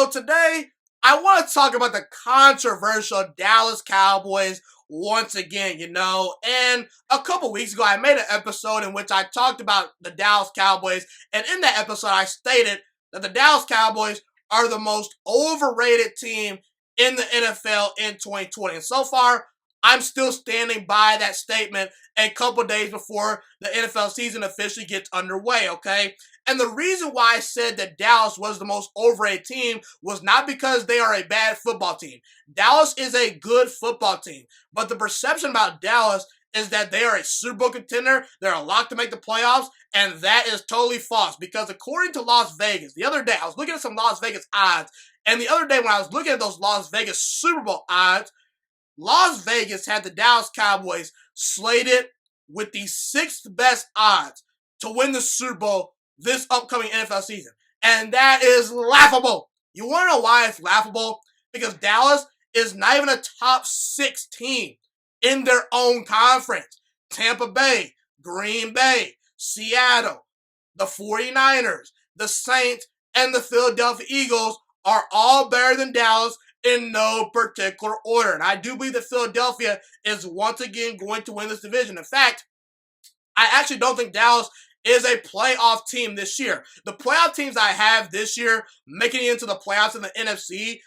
So today, I want to talk about the controversial Dallas Cowboys once again, And a couple weeks ago, I made an episode in which I talked about the Dallas Cowboys. And in that episode, I stated that the Dallas Cowboys are the most overrated team in the NFL in 2020. And so far, I'm still standing by that statement a couple days before the NFL season officially gets underway, okay? And the reason why I said that Dallas was the most overrated team was not because they are a bad football team. Dallas is a good football team. But the perception about Dallas is that they are a Super Bowl contender, they're a lock to make the playoffs, and that is totally false. Because according to Las Vegas, the other day, I was looking at some Las Vegas odds, and the other day when I was looking at those Las Vegas Super Bowl odds, Las Vegas had the Dallas Cowboys slated with the sixth best odds to win the Super Bowl this upcoming NFL season. And that is laughable. You want to know why it's laughable? Because Dallas is not even a top 6 team in their own conference. Tampa Bay, Green Bay, Seattle, the 49ers, the Saints, and the Philadelphia Eagles are all better than Dallas in no particular order. And I do believe that Philadelphia is once again going to win this division. In fact, I actually don't think Dallas is a playoff team this year. The playoff teams I have this year making it into the playoffs in the NFC,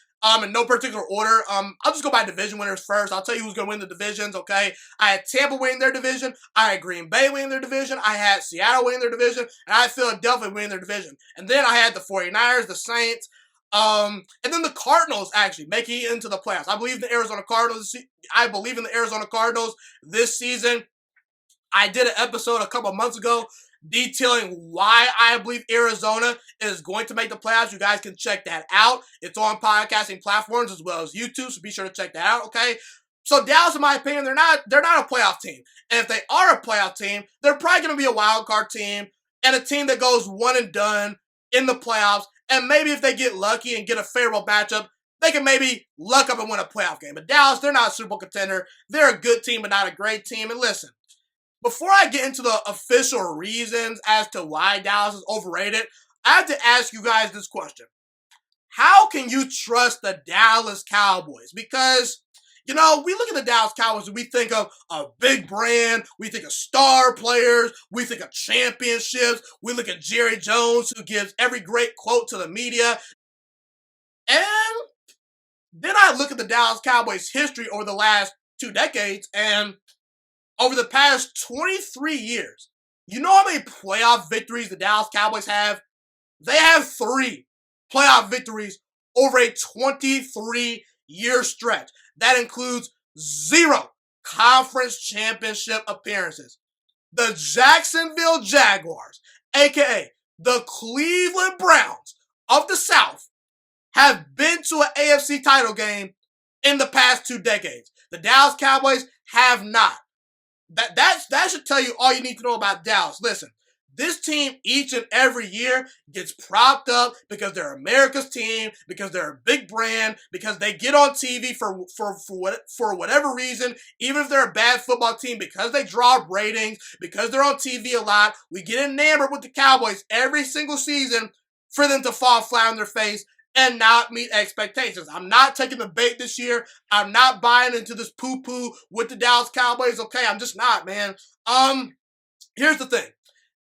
in no particular order. I'll just go by division winners first. I'll tell you who's going to win the divisions, okay? I had Tampa winning their division. I had Green Bay winning their division. I had Seattle winning their division. And I had Philadelphia winning their division. And then I had the 49ers, the Saints, and then the Cardinals actually making it into the playoffs. I believe in the Arizona Cardinals this season. I did an episode a couple of months ago detailing why I believe Arizona is going to make the playoffs. You guys can check that out. It's on podcasting platforms as well as YouTube, so be sure to check that out, okay? So Dallas, in my opinion, they're not a playoff team. And if they are a playoff team, they're probably going to be a wild card team and a team that goes one and done in the playoffs. And maybe if they get lucky and get a favorable matchup, they can maybe luck up and win a playoff game. But Dallas, they're not a Super Bowl contender. They're a good team, but not a great team. And listen, before I get into the official reasons as to why Dallas is overrated, I have to ask you guys this question. How can you trust the Dallas Cowboys? Because, we look at the Dallas Cowboys and we think of a big brand, we think of star players, we think of championships, we look at Jerry Jones who gives every great quote to the media. And then I look at the Dallas Cowboys' history over the last 2 decades, and over the past 23 years, you know how many playoff victories the Dallas Cowboys have? They have 3 playoff victories over a 23-year stretch. That includes 0 conference championship appearances. The Jacksonville Jaguars, aka the Cleveland Browns of the South, have been to an AFC title game in the past 2 decades. The Dallas Cowboys have not. That should tell you all you need to know about Dallas. Listen, this team each and every year gets propped up because they're America's team, because they're a big brand, because they get on TV for whatever reason, even if they're a bad football team, because they draw ratings, because they're on TV a lot. We get enamored with the Cowboys every single season for them to fall flat on their face and not meet expectations. I'm not taking the bait this year. I'm not buying into this poo-poo with the Dallas Cowboys. Okay, I'm just not, man. Here's the thing.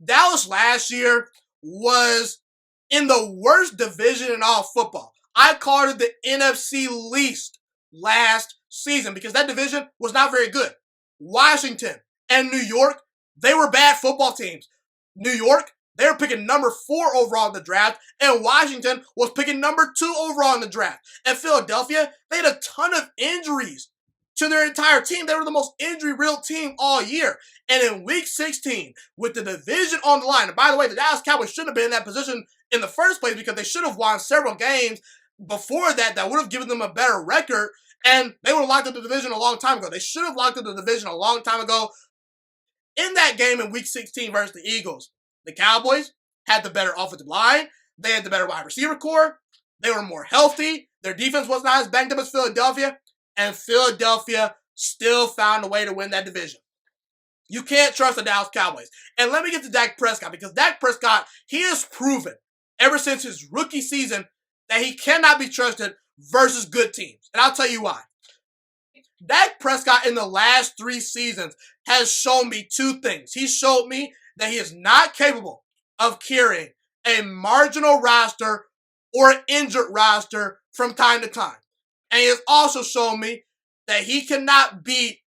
Dallas last year was in the worst division in all football. I called it the NFC least last season because that division was not very good. Washington and New York, they were bad football teams. New York, they were picking number 4 overall in the draft, and Washington was picking number 2 overall in the draft. And Philadelphia, they had a ton of injuries to their entire team. They were the most injury-riddled team all year. And in Week 16, with the division on the line, and by the way, the Dallas Cowboys shouldn't have been in that position in the first place because they should have won several games before that would have given them a better record, and they would have locked up the division a long time ago. They should have locked up the division a long time ago. In that game in Week 16 versus the Eagles, the Cowboys had the better offensive line. They had the better wide receiver core. They were more healthy. Their defense was not as banged up as Philadelphia. And Philadelphia still found a way to win that division. You can't trust the Dallas Cowboys. And let me get to Dak Prescott, because Dak Prescott, he has proven ever since his rookie season that he cannot be trusted versus good teams. And I'll tell you why. Dak Prescott in the last 3 seasons has shown me 2 things. He showed me that he is not capable of carrying a marginal roster or an injured roster from time to time. And he has also shown me that he cannot beat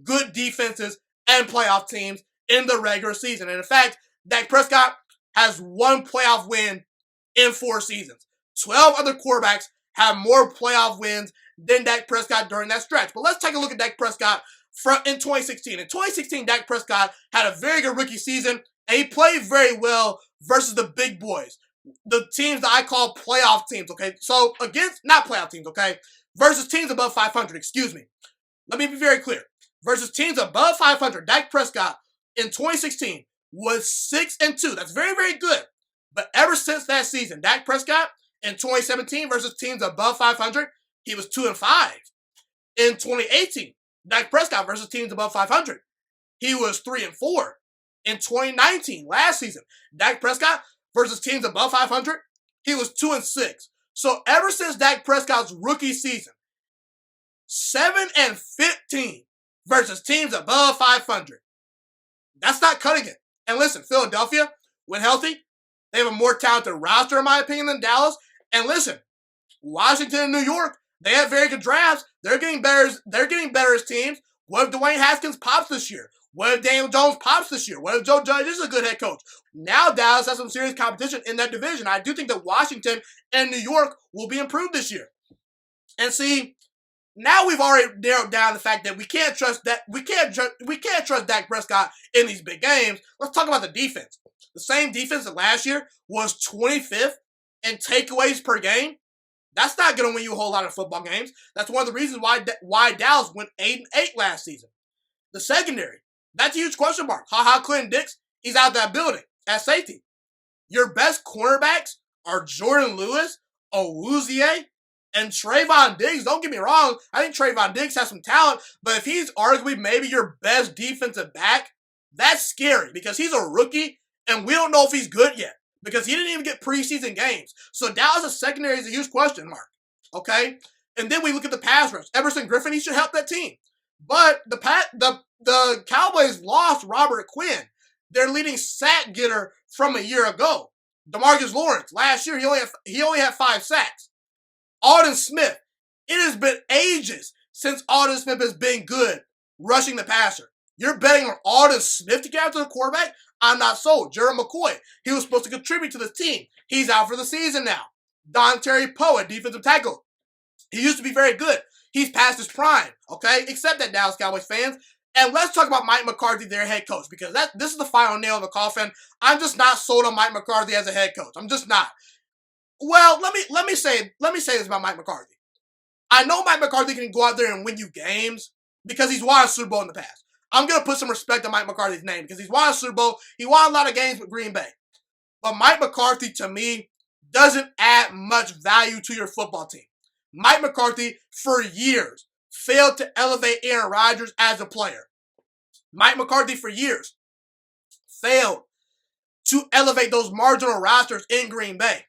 good defenses and playoff teams in the regular season. And in fact, Dak Prescott has 1 playoff win in 4 seasons. 12 other quarterbacks have more playoff wins than Dak Prescott during that stretch. But let's take a look at Dak Prescott in 2016. In 2016, Dak Prescott had a very good rookie season, and he played very well versus the big boys, the teams that I call playoff teams, okay? So not playoff teams, okay? Versus teams above 500, excuse me. Let me be very clear. Versus teams above 500, Dak Prescott in 2016 was 6-2. That's very, very good. But ever since that season, Dak Prescott in 2017 versus teams above 500, he was 2-5. In 2018, Dak Prescott versus teams above 500, he was 3-4. In 2019, last season, Dak Prescott versus teams above 500, he was 2-6. So ever since Dak Prescott's rookie season, 7-15 versus teams above 500. That's not cutting it. And listen, Philadelphia, when healthy, they have a more talented roster, in my opinion, than Dallas. And listen, Washington and New York, they have very good drafts. They're getting better as teams. What if Dwayne Haskins pops this year? What if Daniel Jones pops this year? What if Joe Judge is a good head coach? Now Dallas has some serious competition in that division. I do think that Washington and New York will be improved this year. And see, now we've already narrowed down the fact that we can't trust Dak Prescott in these big games. Let's talk about the defense. The same defense that last year was 25th in takeaways per game. That's not going to win you a whole lot of football games. That's one of the reasons why Dallas went 8-8 last season. The secondary, that's a huge question mark. Clinton Dix, he's out of that building at safety. Your best cornerbacks are Jordan Lewis, Awuzie, and Trayvon Diggs. Don't get me wrong. I think Trayvon Diggs has some talent, but if he's arguably maybe your best defensive back, that's scary because he's a rookie and we don't know if he's good yet because he didn't even get preseason games. So Dallas' secondary is a huge question mark, okay? And then we look at the pass rush. Everson Griffin, he should help that team. But the Cowboys lost Robert Quinn, their leading sack getter from a year ago. DeMarcus Lawrence, last year, he only had 5 sacks. Aldon Smith, it has been ages since Aldon Smith has been good rushing the passer. You're betting on Aldon Smith to get after the quarterback? I'm not sold. Gerald McCoy, he was supposed to contribute to the team. He's out for the season now. Dontari Poe, defensive tackle. He used to be very good. He's past his prime, okay? Except that, Dallas Cowboys fans. And let's talk about Mike McCarthy, their head coach, because this is the final nail in the coffin. I'm just not sold on Mike McCarthy as a head coach. I'm just not. Well, let me say this about Mike McCarthy. I know Mike McCarthy can go out there and win you games because he's won a Super Bowl in the past. I'm going to put some respect on Mike McCarthy's name because he's won a Super Bowl. He won a lot of games with Green Bay. But Mike McCarthy, to me, doesn't add much value to your football team. Mike McCarthy, for years, failed to elevate Aaron Rodgers as a player. Mike McCarthy, for years, failed to elevate those marginal rosters in Green Bay.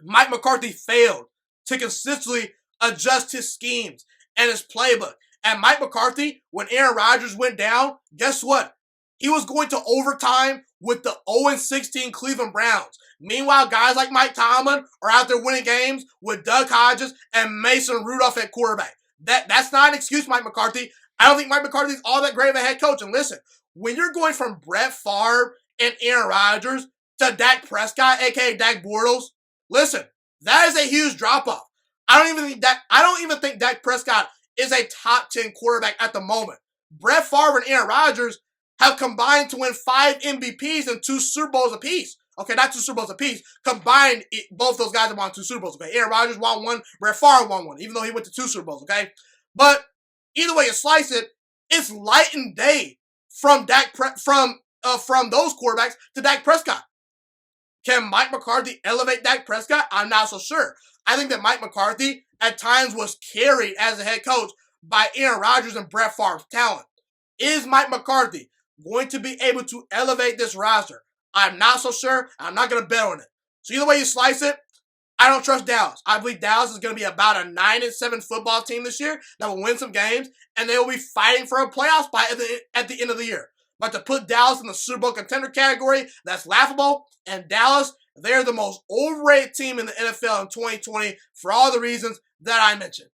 Mike McCarthy failed to consistently adjust his schemes and his playbook. And Mike McCarthy, when Aaron Rodgers went down, guess what? He was going to overtime with the 0-16 Cleveland Browns. Meanwhile, guys like Mike Tomlin are out there winning games with Doug Hodges and Mason Rudolph at quarterback. That's not an excuse, Mike McCarthy. I don't think Mike McCarthy is all that great of a head coach. And listen, when you're going from Brett Favre and Aaron Rodgers to Dak Prescott, a.k.a. Dak Bortles, listen, that is a huge drop-off. I don't even think Dak Prescott is a top 10 quarterback at the moment. Brett Favre and Aaron Rodgers have combined to win 5 MVPs and 2 Super Bowls apiece. Okay, not 2 Super Bowls apiece. Combined, both those guys have won 2 Super Bowls. Okay, Aaron Rodgers won 1, Brett Favre won 1, even though he went to 2 Super Bowls. Okay, but either way you slice it, it's light and day from those quarterbacks to Dak Prescott. Can Mike McCarthy elevate Dak Prescott? I'm not so sure. I think that Mike McCarthy at times was carried as a head coach by Aaron Rodgers and Brett Favre's talent. Is Mike McCarthy going to be able to elevate this roster? I'm not so sure. I'm not going to bet on it. So either way you slice it, I don't trust Dallas. I believe Dallas is going to be about a 9-7 football team this year that will win some games, and they will be fighting for a playoff spot at the end of the year. But to put Dallas in the Super Bowl contender category, that's laughable. And Dallas, they're the most overrated team in the NFL in 2020 for all the reasons that I mentioned.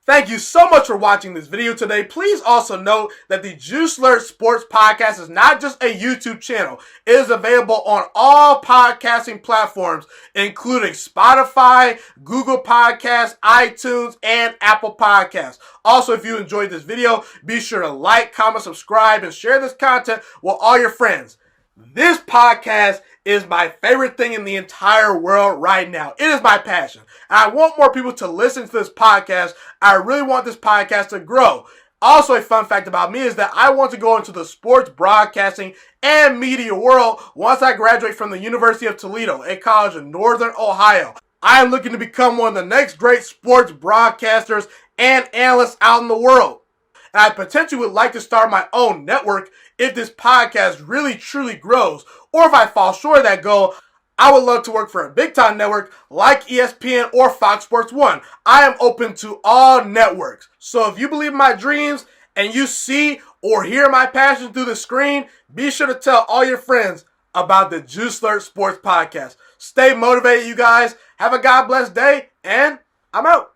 Thank you so much for watching this video today. Please also note that the Juice Alert Sports Podcast is not just a YouTube channel. It is available on all podcasting platforms, including Spotify, Google Podcasts, iTunes, and Apple Podcasts. Also, if you enjoyed this video, be sure to like, comment, subscribe, and share this content with all your friends. This podcast is my favorite thing in the entire world right now. It is my passion. And I want more people to listen to this podcast. I really want this podcast to grow. Also, a fun fact about me is that I want to go into the sports broadcasting and media world once I graduate from the University of Toledo, a college in Northern Ohio. I am looking to become one of the next great sports broadcasters and analysts out in the world. And I potentially would like to start my own network if this podcast really truly grows. Or if I fall short of that goal, I would love to work for a big time network like ESPN or Fox Sports 1. I am open to all networks. So if you believe in my dreams and you see or hear my passion through the screen, be sure to tell all your friends about the Juice Alert Sports Podcast. Stay motivated, you guys. Have a God bless day, and I'm out.